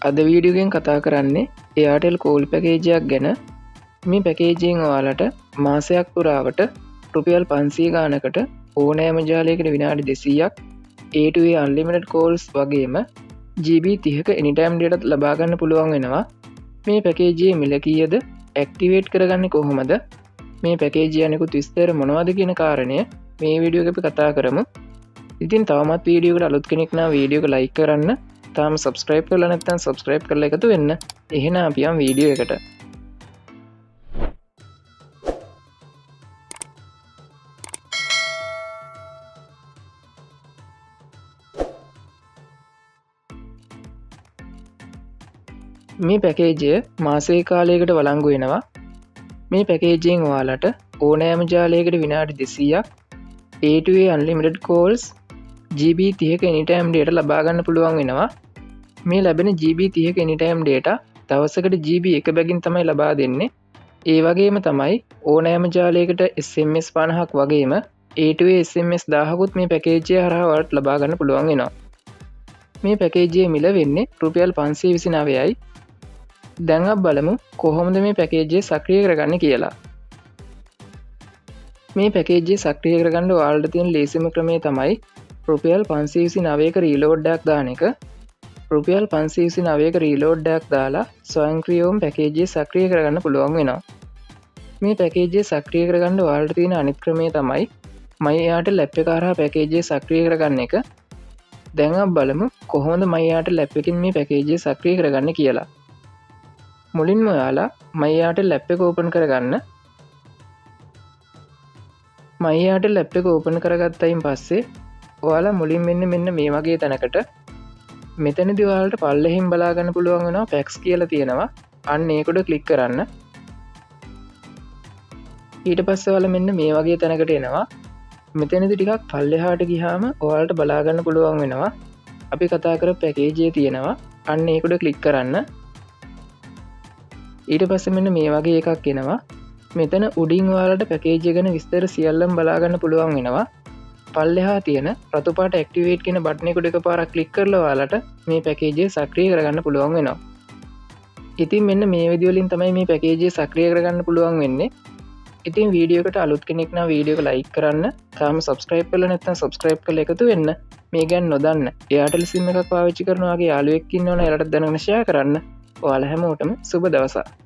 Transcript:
අද වීඩියෝගෙන් කතා කරන්නේ එයාටෙල් කෝල් පැකේජයක් ගැන. මේ පැකේජයෙන් ඔයාලට මාසයක් පුරාවට රුපියල් 500 ගානකට ඕනෑම ජාලයකට විනාඩි 200ක් A2A unlimited calls වගේම GB 30ක anytime data ලබාගන්න පුළුවන් වෙනවා. මේ පැකේජයේ මිල කීයද, ඇක්ටිවේට් කරගන්නේ කොහොමද, මේ පැකේජය අනිකුත් විස්තර මොනවද කියන කාරණය මේ වීඩියෝ එක අපි කතා කරමු. ඉතින් තවමත් වීඩියෝ එකට අලුත් කෙනෙක් නම් වීඩියෝ එක ලයික් කරන්න, තාම සබස්ක්‍රයිබ් කරලා නැත්නම් සබස්ක්‍රයිබ් කරලා එකතු වෙන්න. එහෙනම් අපි යමු වීඩියෝ එකට. මේ පැකේජය මාසයේ කාලයකට වළංගු වෙනවා. මේ පැකේජයෙන් ඔයාලට ඕනෑම ජාලයකට විනාඩි 200ක් A2A unlimited calls GB 30ක anytime data ලබා ගන්න පුළුවන් වෙනවා. මේ ලැබෙන GB 30ක anytime data දවසකට GB 1 බැගින් තමයි ලබා දෙන්නේ. ඒ වගේම තමයි ඕනෑම ජාලයකට SMS 50ක් වගේම A2A SMS 1000කුත් මේ පැකේජය හරහා ඔයාලට ලබා ගන්න පුළුවන් වෙනවා. මේ පැකේජයේ මිල වෙන්නේ රුපියල් 529යි. දැන් අපි බලමු කොහොමද මේ පැකේජය සක්‍රිය කරගන්නේ කියලා. මේ පැකේජය සක්‍රිය කරගන්න ඔයාලට තියෙන ලේසිම ක්‍රමය තමයි රුපියල් 529ක රීලෝඩ් එකක් දාන එක. රුපියල් 529ක රීලෝඩ් එකක් දාලා ස්වයංක්‍රීයවම පැකේජය සක්‍රිය කරගන්න පුළුවන් වෙනවා. මේ පැකේජය සක්‍රිය කරගන්න ඔයාලට තියෙන අනිත් ක්‍රමය තමයි My Airtel app එක හරහා පැකේජය සක්‍රිය කරගන්න එක. දැන් අපි බලමු කොහොමද My Airtel app එකෙන් මේ පැකේජය සක්‍රිය කරගන්නේ කියලා. මුලින්ම ඔයාලා My Airtel app එක ඕපන් කරගන්න. My Airtel app එක ඕපන් කරගත්තයින් පස්සේ ඔයාලා මුලින් මෙන්න මේ වගේ තැනකට මෙතනදී ඔයාලට පල්ලෙහින් බලා ගන්න පුළුවන් වෙනවා packs කියලා තියෙනවා. අන්න ඒකට ක්ලික් කරන්න. ඊට පස්සේ ඔයාලා මෙන්න මේ වගේ තැනකට එනවා. මෙතනදී ටිකක් පල්ලෙහාට ගියාම ඔයාලට බලා ගන්න පුළුවන් වෙනවා අපි කතා කරපු පැකේජයේ තියෙනවා. අන්න ඒකට ක්ලික් කරන්න. ඊට පස්සේ මෙන්න මේ වගේ එකක් එනවා. මෙතන උඩින් ඔයාලට පැකේජය ගැන විස්තර සියල්ලම බලා ගන්න පුළුවන් වෙනවා. පල්ලෙහා තියෙන රතු පාට ඇක්ටිවේට් කියන බටන් එකට එකපාරක් ක්ලික් කරලා ඔයාලට මේ පැකේජය සක්‍රිය කරගන්න පුළුවන් වෙනවා. ඉතින් මෙන්න මේ විදිහ වලින් තමයි මේ පැකේජය සක්‍රිය කරගන්න පුළුවන් වෙන්නේ. ඉතින් වීඩියෝ එකට අලුත් කෙනෙක් නම් වීඩියෝ එක ලයික් කරන්න, තාම සබස්ක්‍රයිබ් කරලා නැත්නම් සබස්ක්‍රයිබ් කරලා එකතු වෙන්න. මේ ගැන නොදන්න Airtel SIM එකක් පාවිච්චි කරන වගේ යාළුවෙක් ඉන්නවනම් එයාලට දැනගෙන ෂෙයා කරන්න. ඔයාලා හැමෝටම සුබ දවසක්.